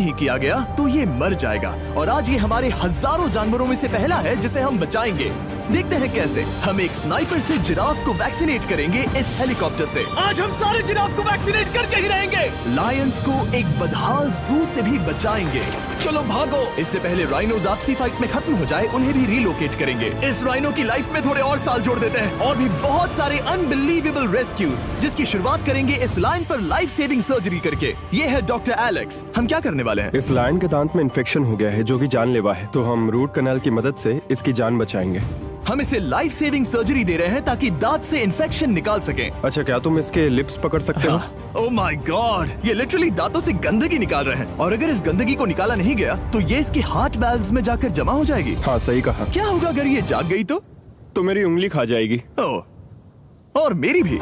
नहीं किया गया तो ये मर जाएगा। और आज ये हमारे हजारों जानवरों में से पहला है जिसे हम बचाएंगे। देखते हैं कैसे। हम एक स्नाइपर से जिराफ को वैक्सीनेट करेंगे इस हेलीकॉप्टर से। आज हम सारे जिराफ को वैक्सीनेट करके ही रहेंगे। लायंस को एक बदहाल जू से भी बचाएंगे। चलो भागो। इससे पहले राइनोज आपसी फाइट में खत्म हो जाए, उन्हें भी रिलोकेट करेंगे। इस राइनो की लाइफ में थोड़े और साल जोड़ देते हैं और भी बहुत सारे अनबिलीवेबल रेस्क्यूज, जिसकी शुरुआत करेंगे इस लायन पर लाइफ सेविंग सर्जरी करके। ये है डॉक्टर एलेक्स। हम क्या करने वाले हैं? इस लायन के दांत में इन्फेक्शन हो गया है जो कि जानलेवा है, तो हम रूट कैनाल की मदद से इसकी जान बचाएंगे। हम इसे लाइफ सेविंग सर्जरी दे रहे हैं ताकि दांत से इन्फेक्शन निकाल सकें। अच्छा, क्या तुम इसके लिप्स पकड़ सकते हो? ओह माय गॉड, ये लिटरली दांतों से गंदगी निकाल रहे हैं। और अगर इस गंदगी को निकाला नहीं गया तो ये इसके हार्ट वाल्व्स में जाकर जमा हो जाएगी। हाँ, सही कहा। क्या होगा अगर ये जाग गई तो मेरी उंगली खा जाएगी। ओह, और मेरी भी।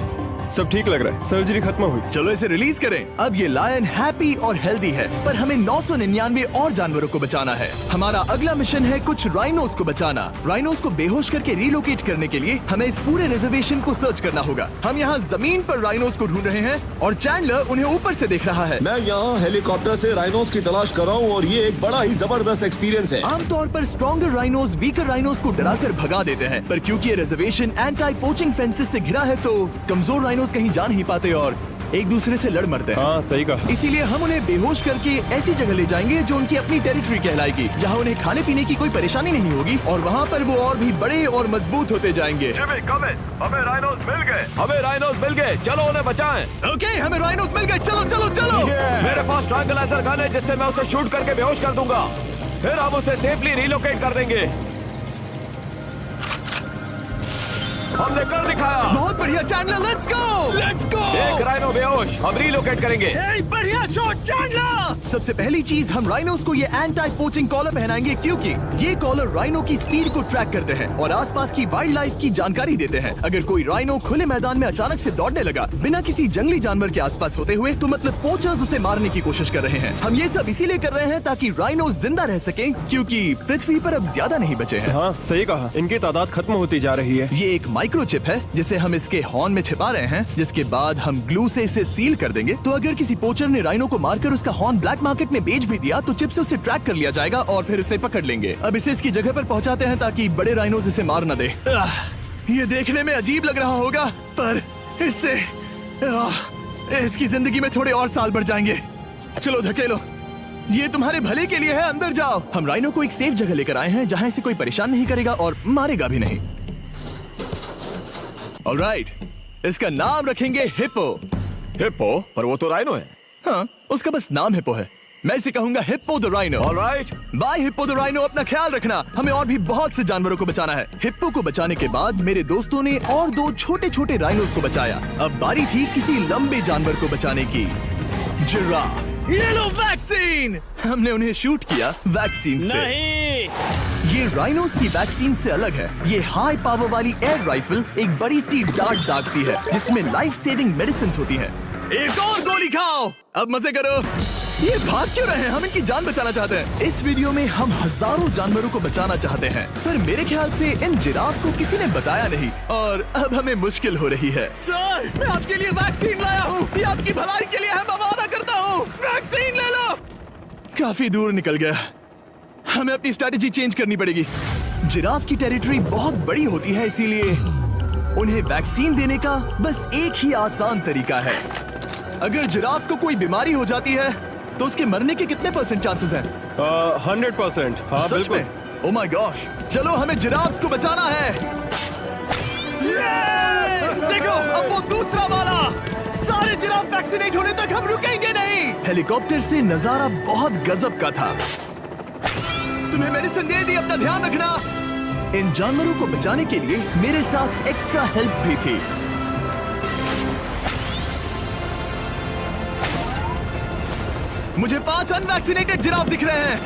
सब ठीक लग रहा है, सर्जरी खत्म हुई। चलो इसे रिलीज करें। अब ये लायन हैप्पी और हेल्दी है, पर हमें 999 और जानवरों को बचाना है। हमारा अगला मिशन है कुछ राइनोस को बचाना। राइनोस को बेहोश करके रिलोकेट करने के लिए हमें इस पूरे रिजर्वेशन को सर्च करना होगा। हम यहाँ जमीन पर राइनोस को ढूंढ रहे हैं और चैंडलर उन्हें ऊपर से देख रहा है। मैं यहाँ हेलीकॉप्टर से राइनोस की तलाश कर रहा हूँ और ये एक बड़ा ही जबरदस्त एक्सपीरियंस है। आमतौर पर स्ट्रॉन्गर राइनोस वीकर राइनोस को डराकर भगा देते हैं, पर क्योंकि ये रिजर्वेशन एंटी पोचिंग फेंसेस से घिरा है तो कमजोर राइनोस कहीं जा नहीं पाते और एक दूसरे से लड़ मरते हैं। हाँ, सही कहा। इसीलिए हम उन्हें बेहोश करके ऐसी जगह ले जाएंगे जो उनकी अपनी टेरिटरी कहलाएगी, जहाँ उन्हें खाने पीने की कोई परेशानी नहीं होगी और वहाँ पर वो और भी बड़े और मजबूत होते जाएंगे। हमें राइनोस मिल गए। हमें राइनोस मिल गए, चलो उन्हें बचाएं। ओके, हमें राइनोस मिल गए। चलो चलो चलो। मेरे पास ट्रैंगलाइजर गन है जिससे मैं उसे शूट करके बेहोश कर दूंगा, फिर हम उसे सेफली रिलोकेट कर देंगे। हमने कर दिखाया। बहुत बढ़िया चैंडलर, लेट्स गो। एक राइनो बेहोश, हम रिलोकेट करेंगे। बढ़िया शॉट चैंडलर। सबसे पहली चीज, हम राइनोस को ये एंटी पोचिंग कॉलर पहनाएंगे क्योंकि ये कॉलर राइनो की स्पीड को ट्रैक करते हैं और आसपास की वाइल्ड लाइफ की जानकारी देते हैं। अगर कोई राइनो खुले मैदान में अचानक से दौड़ने लगा बिना किसी जंगली जानवर के आसपास होते हुए, तो मतलब पोचर्स उसे मारने की कोशिश कर रहे हैं। हम ये सब इसीलिए कर रहे हैं ताकि राइनो जिंदा रह सके, क्योंकि पृथ्वी पर अब ज्यादा नहीं बचे हैं। हाँ, सही कहा। इनकी तादाद खत्म होती जा रही है। ये एक माइक्रोचिप है जिसे हम इसके हॉर्न में छिपा रहे हैं, जिसके बाद हम ग्लू से इसे सील कर देंगे। तो अगर किसी पोचर ने राइनो को मारकर उसका हॉर्न ब्लैक मार्केट में बेच भी दिया तो चिप से उसे ट्रैक कर लिया जाएगा और फिर उसे पकड़ लेंगे। अब इसे इसकी जगह पर पहुंचाते हैं ताकि बड़े राइनोस इसे मार न दे। ये देखने में अजीब लग रहा होगा, पर इससे इसकी जिंदगी में थोड़े और साल बढ़ जाएंगे। चलो धकेलो, ये तुम्हारे भले के लिए है, अंदर जाओ। हम राइनो को एक सेफ जगह लेकर आए हैं जहाँ इसे कोई परेशान नहीं करेगा और मारेगा भी नहीं। ऑलराइट, इसका नाम रखेंगे हिप्पो। हिप्पो? पर वो तो राइनो है। हाँ, उसका बस नाम हिप्पो है। मैं इसे कहूंगा hippo the rhino. Alright, bye hippo the rhino. अपना ख्याल रखना, हमें और भी बहुत से जानवरों को बचाना है। हिप्पो को बचाने के बाद मेरे दोस्तों ने और 2 छोटे छोटे राइनोस को बचाया। अब बारी थी किसी लंबे जानवर को बचाने की। जिराफ। ये लो वैक्सीन। हमने उन्हें शूट किया वैक्सीन से। नहीं, ये राइनोस की वैक्सीन से अलग है। ये हाई पावर वाली एयर राइफल एक बड़ी सी डार्ट दागती है जिसमें लाइफ सेविंग मेडिसिन होती है। एक और गोली खाओ, अब मजे करो। ये भाग क्यों रहे हैं? हम इनकी जान बचाना चाहते हैं। इस वीडियो में हम हजारों जानवरों को बचाना चाहते हैं, पर मेरे ख्याल से इन जिराफ को किसी ने बताया नहीं और अब हमें मुश्किल हो रही है। सर, मैं आपके लिए वैक्सीन लाया हूँ। ये आपकी भलाई के लिए है, मैं वादा करता हूँ। वैक्सीन ले लो। काफी दूर निकल गया, हमें अपनी स्ट्रैटेजी चेंज करनी पड़ेगी। जिराफ की टेरिटरी बहुत बड़ी होती है, इसीलिए उन्हें वैक्सीन देने का बस एक ही आसान तरीका है। अगर जिराफ को कोई बीमारी हो जाती है तो उसके मरने के कितने % चांसेस हैं? 100%। हाँ, सच बिल्कुल। में? ओह माय गॉश, चलो हमें जिराफ्स को बचाना है। देखो, अब वो दूसरा वाला। सारे जिराफ वैक्सीनेट होने तक हम रुकेंगे नहीं। हेलीकॉप्टर से नजारा बहुत गजब का था। तुम्हें मेडिसिन दे दी, अपना ध्यान रखना। इन जानवरों को बचाने के लिए मेरे साथ एक्स्ट्रा हेल्प भी थी। मुझे 5 अनवैक्सीनेटेड जिराफ दिख रहे हैं।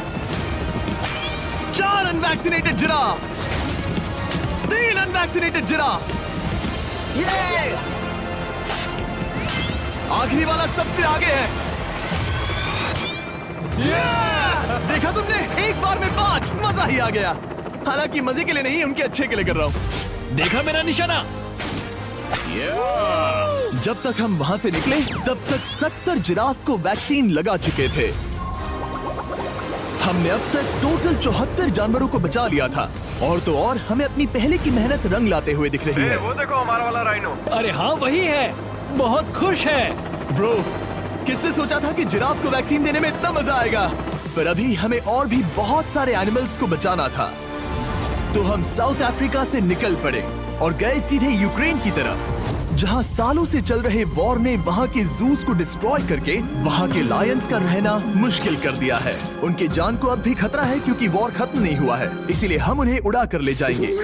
4 अनवैक्सीनेटेड जिराफ, 3 अनवैक्सीनेटेड जिराफ। ये आखिरी वाला सबसे आगे है। देखा तुमने, एक बार में 5। मजा ही आ गया। हालांकि मजे के लिए नहीं, उनके अच्छे के लिए कर रहा हूँ। देखा मेरा निशाना? जब तक हम वहां से निकले तब तक 70 जिराफ को वैक्सीन लगा चुके थे। हमने अब तक टोटल 74 जानवरों को बचा लिया था, और तो और हमें अपनी पहले की मेहनत रंग लाते हुए दिख रही है। वो देखो हमारा वाला राइनो। अरे हाँ वही है, बहुत खुश है। ब्रो, किसने सोचा था कि जिराफ को वैक्सीन देने में इतना मजा आएगा? पर अभी हमें और भी बहुत सारे एनिमल्स को बचाना था, तो हम साउथ अफ्रीका से निकल पड़े और गए सीधे यूक्रेन की तरफ, जहां सालों से चल रहे वॉर ने वहां के जूस को डिस्ट्रॉय करके वहां के लायंस का रहना मुश्किल कर दिया है। उनके जान को अब भी खतरा है क्योंकि वॉर खत्म नहीं हुआ है, इसीलिए हम उन्हें उड़ा कर ले जाएंगे,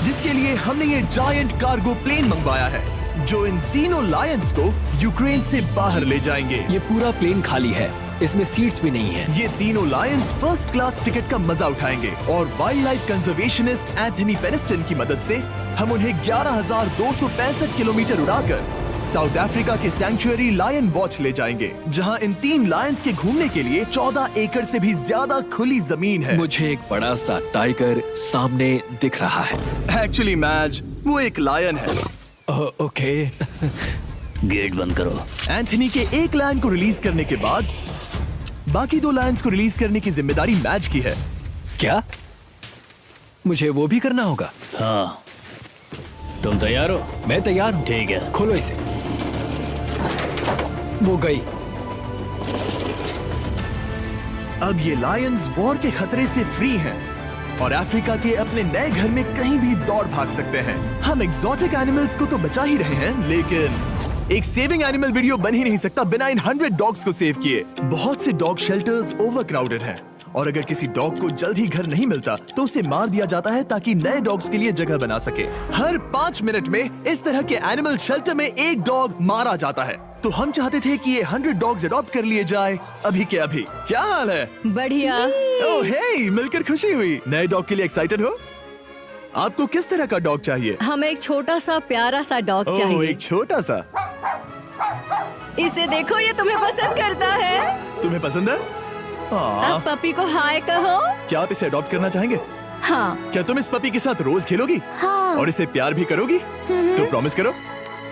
जिसके लिए हमने ये जायंट कार्गो प्लेन मंगवाया है, जो इन तीनों लायंस को यूक्रेन से बाहर ले जाएंगे। ये पूरा प्लेन खाली है, इसमें सीट्स भी नहीं है। ये तीनों लायंस फर्स्ट क्लास टिकट का मजा उठाएंगे और वाइल्ड लाइफ कंजर्वेशनिस्ट एंथनी पेनिस्टन की मदद से हम उन्हें 11,265 किलोमीटर उड़ाकर साउथ अफ्रीका के सैंक्चुअरी लायन वॉच ले जाएंगे, जहां इन 3 लायंस के घूमने के लिए 14 एकड़ से भी ज्यादा खुली जमीन है। मुझे एक बड़ा सा टाइगर सामने दिख रहा है। एक्चुअली मैच, वो एक लायन है। ओके। गेट बंद करो। एंथनी के एक लायन को रिलीज करने के बाद बाकी 2 लायंस को रिलीज करने की जिम्मेदारी मैच की है। क्या मुझे वो भी करना होगा? हाँ, तुम तैयार हो? मैं तैयार हूँ। ठीक है। खोलो इसे। वो गई। अब ये लायंस वॉर के खतरे से फ्री हैं और अफ्रीका के अपने नए घर में कहीं भी दौड़ भाग सकते हैं। हम एग्जॉटिक एनिमल्स को तो बचा ही रहे हैं, लेकिन एक सेविंग एनिमल वीडियो बन ही नहीं सकता बिना इन 100 डॉग्स को सेव किए। बहुत से डॉग शेल्टर्स ओवरक्राउडेड हैं और अगर किसी डॉग को जल्द ही घर नहीं मिलता तो उसे मार दिया जाता है ताकि नए डॉग्स के लिए जगह बना सके। हर 5 मिनट में इस तरह के एनिमल शेल्टर में एक डॉग मारा जाता है, तो हम चाहते थे कि ये 100 डॉग्स अडॉप्ट कर लिए जाए अभी के अभी। क्या हाल है? बढ़िया। ओह हे, मिलकर खुशी हुई। नए डॉग के लिए एक्साइटेड हो? आपको किस तरह का डॉग चाहिए? हमें एक छोटा सा प्यारा सा डॉग ओह, चाहिए। एक छोटा सा। इसे देखो, ये तुम्हें पसंद करता है। तुम्हें पसंद है? अब पपी को हाय कहो। क्या आप इसे अडॉप्ट करना चाहेंगे? हाँ। क्या तुम इस पपी के साथ रोज खेलोगी? हाँ। और इसे प्यार भी करोगी? तो प्रॉमिस करो।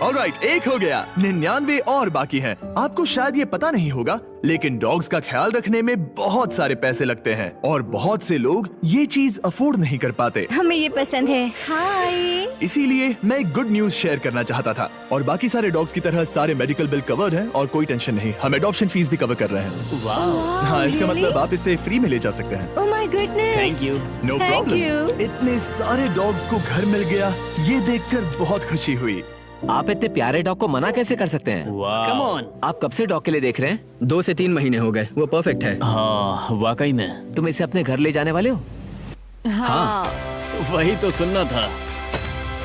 ऑलराइट, एक हो गया, 99 और बाकी हैं। आपको शायद ये पता नहीं होगा, लेकिन डॉग्स का ख्याल रखने में बहुत सारे पैसे लगते हैं और बहुत से लोग ये चीज अफोर्ड नहीं कर पाते। हमें ये पसंद है। हाय। इसीलिए मैं एक गुड न्यूज शेयर करना चाहता था। और बाकी सारे डॉग्स की तरह सारे मेडिकल बिल कवर्ड हैं और कोई टेंशन नहीं। हम एडॉप्शन फीस भी कवर कर रहे हैं। हाँ, इसका मतलब आप इसे फ्री में ले जा सकते हैं। Oh my goodness. Thank you. No Thank problem. you. इतने सारे डॉग्स को घर मिल गया, ये देखकर बहुत खुशी हुई। आप इतने प्यारे डॉग को मना कैसे कर सकते हैं? Come on. आप कब से डॉग के लिए देख रहे हैं? 2 से 3 महीने हो गए, वो परफेक्ट है। हाँ, वाकई में। तुम इसे अपने घर ले जाने वाले हो? हाँ। वही तो सुनना था।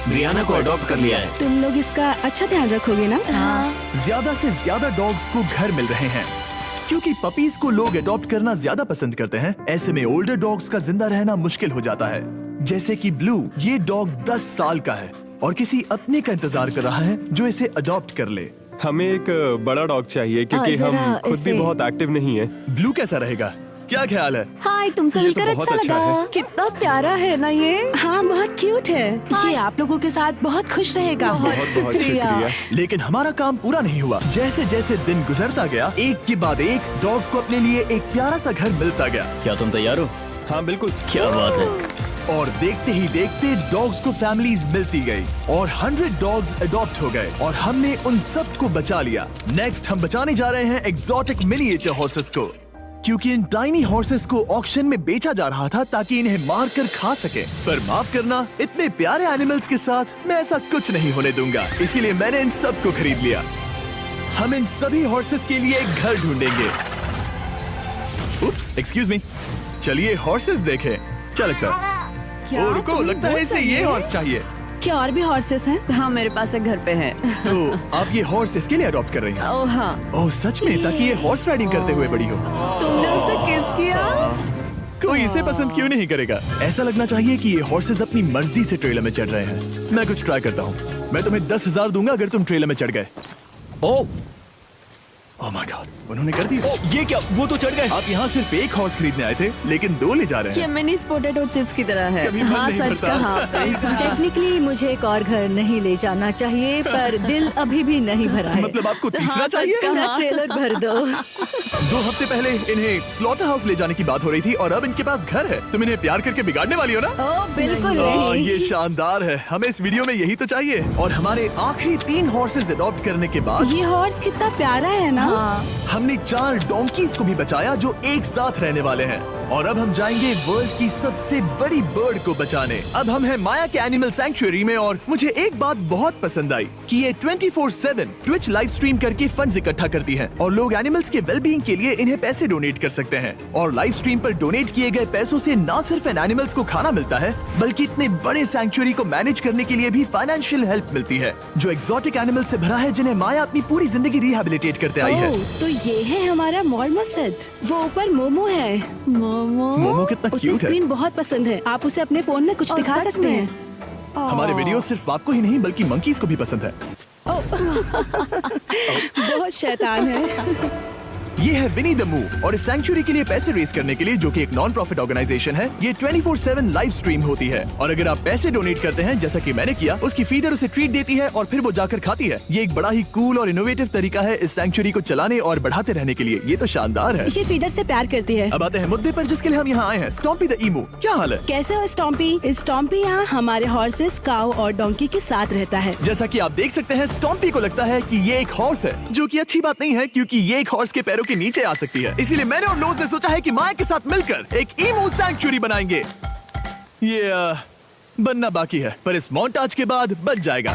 ब्रियाना को अडॉप्ट कर लिया है। तुम लोग इसका अच्छा ध्यान रखोगे ना? हाँ। ज्यादा से ज्यादा डॉग्स को घर मिल रहे हैं क्योंकि पपीज को लोग अडॉप्ट करना ज्यादा पसंद करते हैं। ऐसे में ओल्डर डॉग्स का जिंदा रहना मुश्किल हो जाता है। जैसे कि ब्लू, ये डॉग 10 साल का है और किसी अपने का इंतजार कर रहा है जो इसे अडॉप्ट कर ले। हमें एक बड़ा डॉग चाहिए क्योंकि जरा हम खुद भी इसे- बहुत एक्टिव नहीं है। ब्लू कैसा रहेगा? क्या ख्याल है? हाय, तुमसे ये तो मिलकर बहुत अच्छा अच्छा लगा। है। कितना प्यारा है ना ये। हाँ, बहुत क्यूट है। ये आप लोगों के साथ बहुत खुश रहेगा। बहुत बहुत शुक्रिया। लेकिन हमारा काम पूरा नहीं हुआ। जैसे जैसे दिन गुजरता गया, एक के बाद एक डॉग्स को अपने लिए एक प्यारा सा घर मिलता गया। क्या तुम तैयार हो? हाँ बिल्कुल। क्या बात है। और देखते ही देखते डॉग्स को फैमिलीज मिलती गई और 100 डॉग्स अडॉप्ट हो गए और हमने उन सब को बचा लिया। नेक्स्ट हम बचाने जा रहे हैं एग्जॉटिक मिनिएचर हॉर्सेस को, क्योंकि इन टाइनी हॉर्सेस को ऑक्शन में बेचा जा रहा था ताकि इन्हें मार कर खा सके। पर माफ करना, इतने प्यारे एनिमल्स के साथ मैं ऐसा कुछ नहीं होने दूंगा, इसीलिए मैंने इन सब को खरीद लिया। हम इन सभी हॉर्सेस के लिए एक घर ढूंढेंगे। उप्स, एक्सक्यूज मी। चलिए हॉर्सेस देखें। क्या लगता है? क्या? ओ, रुको, लगता है इसे ये हॉर्स चाहिए। क्या और भी हॉर्सेस हैं? हाँ, मेरे पास एक घर पे है। तो आप ये हॉर्स इसके लिए अडॉप्ट कर रही हैं? ओह हाँ। ओह सच में? ताकि ये हॉर्स राइडिंग करते हुए बड़ी हो। तुमने उसे किस किया? कोई इसे पसंद क्यों नहीं करेगा? ऐसा लगना चाहिए कि ये हॉर्सेस अपनी मर्जी से ट्रेलर में चढ़ रहे हैं। मैं कुछ ट्राई करता हूँ। मैं तुम्हें 10,000 दूंगा अगर तुम ट्रेलर में चढ़ गए। ओ, ओह माय गॉड, उन्होंने कर दिया। ये क्या, वो तो चढ़ गए। आप यहाँ सिर्फ एक हॉर्स खरीदने आए थे, लेकिन 2 ले जा रहे ये हैं। मिनी पोटैटो चिप्स की तरह है। कभी मन हाँ, नहीं सच भरता। कहा। टेक्निकली मुझे एक और घर नहीं ले जाना चाहिए, पर दिल अभी भी नहीं भरा है। मतलब आपको तीसरा हाँ, सच चाहिए? कहा। ट्रेलर भर दो। 2 हफ्ते पहले इन्हें स्लॉटर हाउस ले जाने की बात हो रही थी और अब इनके पास घर है। तुम इन्हें प्यार करके बिगाड़ने वाली हो ना? ओह बिल्कुल ओह, नहीं। ये शानदार है। हमें इस वीडियो में यही तो चाहिए। और हमारे आखिरी 3 हॉर्सेज अडॉप्ट करने के बाद ये हॉर्स कितना प्यारा है ना। हाँ, हमने 4 डोंकीज को भी बचाया जो एक साथ रहने वाले हैं। और अब हम जाएंगे वर्ल्ड की सबसे बड़ी बर्ड को बचाने। अब हम हैं माया के एनिमल सैंक्चुअरी में और मुझे एक बात बहुत पसंद आई कि ये 24/7 ट्विच लाइव स्ट्रीम करके फंड्स इकट्ठा करती हैं और लोग एनिमल्स के वेलबींग के लिए इन्हें पैसे डोनेट कर सकते हैं। और लाइव स्ट्रीम पर डोनेट किए गए पैसों से न सिर्फ इन एनिमल्स को खाना मिलता है, बल्कि इतने बड़े सैंक्चुअरी को मैनेज करने के लिए भी फाइनेंशियल हेल्प मिलती है, जो एक्सोटिक एनिमल से भरा है जिन्हें माया अपनी पूरी जिंदगी रिहैबिलिटेट करते आई है। ओह, तो ये है हमारा मॉर्मो सेट। वो ऊपर मोमो है। मोमो कितना उसे क्यूट है। स्क्रीन बहुत पसंद है। आप उसे अपने फोन में कुछ और दिखा सच सकते में? हैं। हमारे वीडियो सिर्फ आपको ही नहीं बल्कि मंकीज को भी पसंद है। बहुत शैतान है। ये है विनी द मूव और इस सैंक्चुअरी के लिए पैसे रेज करने के लिए, जो कि एक नॉन प्रॉफिट ऑर्गेनाइजेशन है, ये 24/7 लाइव स्ट्रीम होती है। और अगर आप पैसे डोनेट करते हैं, जैसा कि मैंने किया, उसकी फीडर उसे ट्रीट देती है और फिर वो जाकर खाती है। ये एक बड़ा ही कूल और इनोवेटिव तरीका है इस सैंक्चुअरी को चलाने और बढ़ाते रहने के लिए। ये तो शानदार है। ये फीडर से प्यार करती है। अब आते हैं मुद्दे पर जिसके लिए हम यहाँ आए हैं, स्टॉम्पी द ईमू। क्या हाल है? कैसे हो स्टॉम्पी? स्टॉम्पी यहाँ हमारे हॉर्सेस, काऊ और डोंकी के साथ रहता है। जैसा कि आप देख सकते हैं, स्टॉम्पी को लगता है कि ये एक हॉर्स है, जो कि अच्छी बात नहीं है क्योंकि ये एक हॉर्स के पैरों के नीचे आ सकती है। इसीलिए मैंने और लोज ने सोचा है कि माया के साथ मिलकर एक ईमू सैंक्चुअरी बनाएंगे। ये बनना बाकी है, पर इस मोन्टाज के बाद बन जाएगा।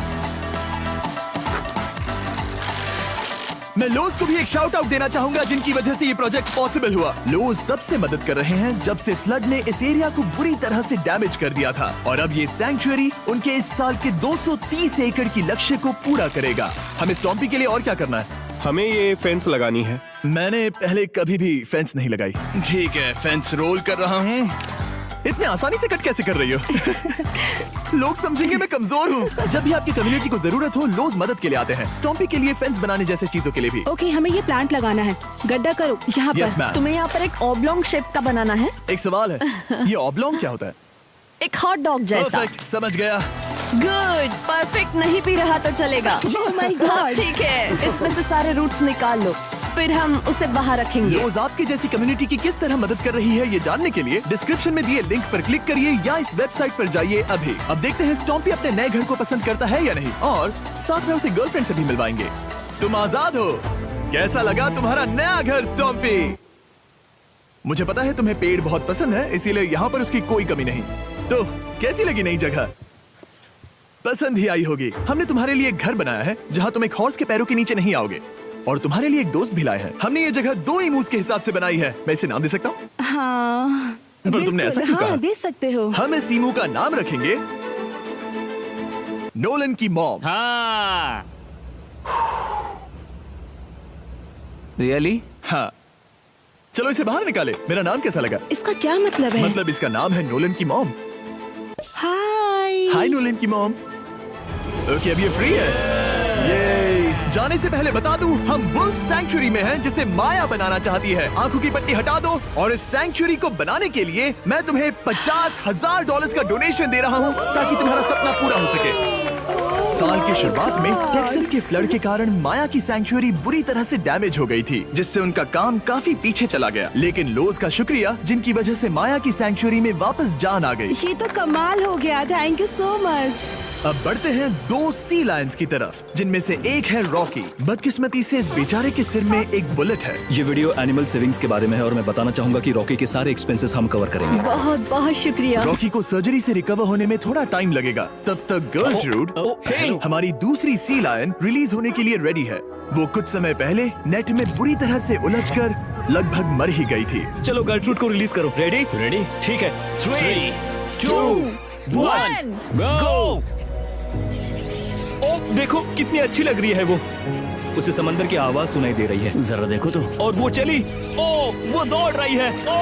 मैं लोज को भी एक शाउट आउट देना चाहूंगा, जिनकी वजह से ये प्रोजेक्ट पॉसिबल हुआ। लोज तब से मदद कर रहे हैं जब से फ्लड ने इस एरिया को बुरी तरह से डैमेज कर दिया था, और अब ये सैंक्चुअरी उनके इस साल के 230 एकड़ की लक्ष्य को पूरा करेगा। हमें स्टॉम्पी के लिए और क्या करना है? हमें ये फेंस लगानी है। मैंने पहले कभी भी फेंस नहीं लगाई। ठीक है, फेंस रोल कर रहा हूँ। इतने आसानी से कट कैसे कर रही हो? लोग समझेंगे मैं कमजोर हूँ। जब भी आपकी कम्युनिटी को जरूरत हो, लोग मदद के लिए आते हैं। स्टॉम्पी के लिए फेंस बनाने जैसे चीजों के लिए भी। ओके, हमें ये प्लांट लगाना है। गड्ढा करो यहाँ यस पर। मैम। तुम्हें यहाँ पर एक ऑब्लोंग शेप का बनाना है, एक सवाल है, ये ऑब्लोंग क्या होता है? एक हॉट डॉग जैसा। परफेक्ट, समझ गया। गुड, परफेक्ट नहीं पी रहा तो चलेगा। Oh my God. हाँ, ठीक है, इसमें से सारे रूट्स निकाल लो, फिर हम उसे बाहर रखेंगे। लोज आपकी जैसी कम्युनिटी की किस तरह मदद कर रही है, ये जानने के लिए डिस्क्रिप्शन में दिए लिंक पर क्लिक करिए या इस वेबसाइट पर जाइए अभी। अब देखते हैं स्टॉम्पी अपने नए घर को पसंद करता है या नहीं, और साथ में उसे गर्लफ्रेंड से भी मिलवाएंगे। तुम आजाद हो। कैसा लगा तुम्हारा नया घर स्टॉम्पी? मुझे पता है तुम्हें पेड़ बहुत पसंद है, इसीलिए यहाँ पर उसकी कोई कमी नहीं। तो कैसी लगी नई जगह? पसंद ही आई होगी। हमने तुम्हारे लिए एक घर बनाया है जहाँ तुम एक हॉर्स के पैरों के नीचे नहीं आओगे, और तुम्हारे लिए एक दोस्त भी लाए हैं। हमने ये जगह 2 इमूस के हिसाब से बनाई है। मैं इसे नाम दे सकता हूँ? हाँ, पर तुमने ऐसा क्यों हाँ, कहा? दे सकते हो। हम इस ईमू का नाम रखेंगे नोलन की मॉम। हाँ। रियली? हाँ, चलो इसे बाहर निकाले। मेरा नाम कैसा लगा? इसका क्या मतलब है? मतलब इसका नाम है नोलन की मॉम। हाय। हाय नोलन की मॉम। ओके, अब ये फ्री है। ये जाने से पहले बता दूं, हम वुल्फ सैंक्चुअरी में हैं, जिसे माया बनाना चाहती है। आंखों की पट्टी हटा दो, और इस सैंक्चुअरी को बनाने के लिए मैं तुम्हें $50,000 का डोनेशन दे रहा हूं, ताकि तुम्हारा सपना पूरा हो सके। साल की शुरुआत में टेक्सास के फ्लड के कारण माया की सैंक्चुअरी बुरी तरह से डैमेज हो गई थी, जिससे उनका काम काफी पीछे चला गया। लेकिन लोज का शुक्रिया, जिनकी वजह से माया की सैंक्चुअरी में वापस जान आ गई। ये तो कमाल हो गया। Thank you so much. अब बढ़ते हैं 2 सी लायंस की तरफ, जिनमें से एक है रॉकी। बदकिस्मती से इस बेचारे के सिर में एक बुलेट है। ये वीडियो एनिमल सेविंग्स के बारे में है, और मैं बताना चाहूंगा कि रॉकी के सारे एक्सपेंसेस हम कवर करेंगे। बहुत बहुत शुक्रिया। रॉकी को सर्जरी से रिकवर होने में थोड़ा टाइम लगेगा। तब तक गर्लट्रूड, हमारी दूसरी सी लायन, रिलीज होने के लिए रेडी है। वो कुछ समय पहले नेट में बुरी तरह से उलझकर लगभग मर ही गई थी। चलो गर्लट्रूड को रिलीज करो। रेडी? रेडी? ठीक है। 3, 2, 1, गो! ओ, देखो कितनी अच्छी लग रही है वो। उसे समंदर की आवाज सुनाई दे रही है। जरा देखो तो। और वो चली। ओ, वो दौड़ रही है। ओ,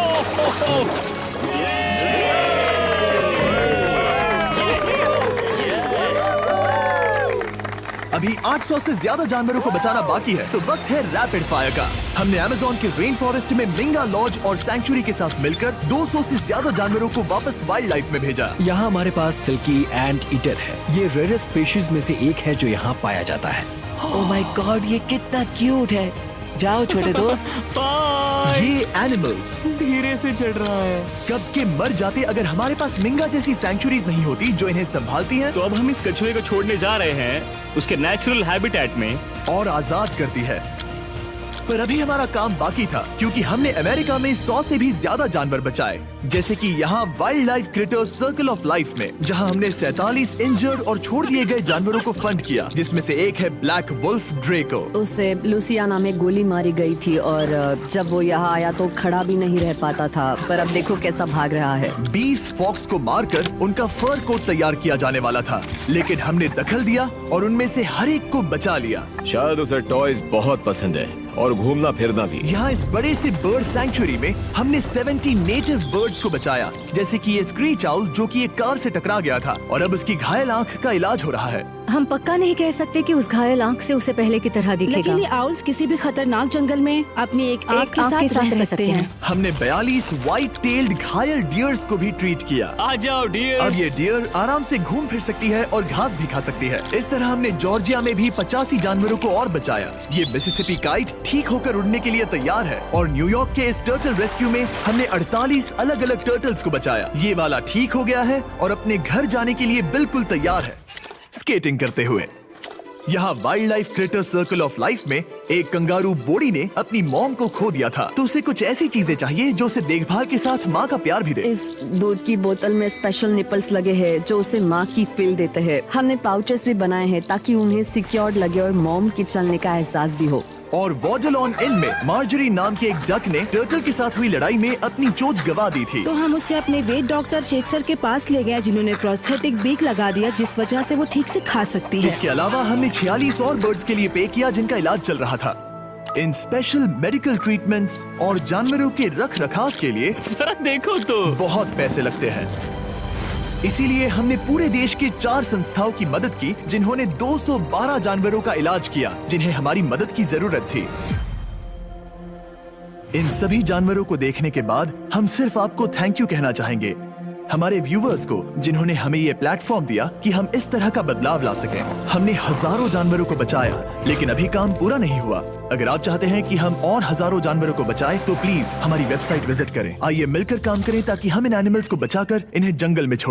अब अभी 800 से ज्यादा जानवरों को बचाना बाकी है, तो वक्त है रैपिड फायर का। हमने अमेज़न के रेन फॉरेस्ट में मिंगा लॉज और सैंक्चुरी के साथ मिलकर 200 से ज्यादा जानवरों को वापस वाइल्ड लाइफ में भेजा। यहाँ हमारे पास सिल्की एंट ईटर है। ये रेयरेस्ट स्पीशीज में से एक है जो यहाँ पाया जाता है। ओह माय गॉड, ये कितना क्यूट है। जाओ छोटे दोस्त। ये एनिमल्स धीरे से चढ़ रहा है। कब के मर जाते अगर हमारे पास मिंगा जैसी सैंक्चुरीज नहीं होती जो इन्हें संभालती हैं तो अब हम इस कछुए को छोड़ने जा रहे हैं उसके नेचुरल हैबिटेट में और आजाद करती है। पर अभी हमारा काम बाकी था, क्योंकि हमने अमेरिका में 100 से भी ज्यादा जानवर बचाए, जैसे कि यहाँ wild life creators circle of life में, जहाँ हमने 47 इंजर्ड और छोड़ दिए गए जानवरों को फंड किया, जिसमें से एक है ब्लैक वुल्फ ड्रेको। उसे लुसियाना में गोली मारी गई थी और जब वो यहाँ आया तो खड़ा भी नहीं रह पाता था, पर अब देखो कैसा भाग रहा है। 20 फॉक्स को मारकर उनका फर कोट तैयार किया जाने वाला था, लेकिन हमने दखल दिया और उनमें से हर एक को बचा लिया। शायद उसे टॉयज बहुत पसंद है और घूमना फिरना भी। यहाँ इस बड़े से बर्ड सैंक्चुरी में हमने 70 नेटिव बर्ड्स को बचाया, जैसे कि ये स्क्रीच आउल जो कि एक कार से टकरा गया था और अब उसकी घायल आंख का इलाज हो रहा है। हम पक्का नहीं कह सकते कि उस घायल आंख से उसे पहले की तरह दिखेगा। लेकिन ये आउल्स किसी भी खतरनाक जंगल में अपनी एक आंख के साथ रह सकते हैं। हमने 42 व्हाइट टेल्ड घायल डियर्स को भी ट्रीट किया। आ जाओ डियर। अब ये डियर आराम से घूम फिर सकती है और घास भी खा सकती है। इस तरह हमने जॉर्जिया में भी 85 जानवरों को और बचाया। ये मिसिसिपी काइट ठीक होकर उड़ने के लिए तैयार है और न्यूयॉर्क के इस टर्टल रेस्क्यू में हमने 48 अलग अलग टर्टल्स को बचाया। ये वाला ठीक हो गया है और अपने घर जाने के लिए बिल्कुल तैयार है स्केटिंग करते हुए। यहाँ wild life creator circle of life में एक कंगारू बोडी ने अपनी मॉम को खो दिया था, तो उसे कुछ ऐसी चीजें चाहिए जो उसे देखभाल के साथ माँ का प्यार भी दे। इस दूध की बोतल में स्पेशल निपल्स लगे हैं जो उसे माँ की फील देते हैं। हमने पाउचेस भी बनाए हैं ताकि उन्हें सिक्योर्ड लगे और मॉम के चलने का एहसास भी हो। और वॉडलॉन इन में मार्जरी नाम के एक डक ने टर्टल के साथ हुई लड़ाई में अपनी चोंच गवा दी थी, तो हम उसे अपने वेट डॉक्टर चेस्टर के पास ले गए, जिन्होंने प्रोस्थेटिक बीक लगा दिया जिस वजह से वो ठीक से खा सकती है। इसके अलावा हमने 46 और बर्ड्स के लिए पे किया जिनका इलाज चल रहा था। इन स्पेशल मेडिकल ट्रीटमेंट्स और जानवरों के रख रखाव के लिए जरा देखो तो बहुत पैसे लगते हैं। इसीलिए हमने पूरे देश के 4 संस्थाओं की मदद की जिन्होंने 212 जानवरों का इलाज किया जिन्हें हमारी मदद की जरूरत थी। इन सभी जानवरों को देखने के बाद हम सिर्फ आपको थैंक यू कहना चाहेंगे, हमारे व्यूवर्स को जिन्होंने हमें ये प्लेटफॉर्म दिया कि हम इस तरह का बदलाव ला सकें। हमने हजारों जानवरों को बचाया, लेकिन अभी काम पूरा नहीं हुआ। अगर आप चाहते हैं कि हम और हजारों जानवरों को बचाएं, तो प्लीज हमारी वेबसाइट विजिट करें। आइए मिलकर काम करें ताकि हम इन एनिमल्स को बचाकर इन्हें जंगल में छोड़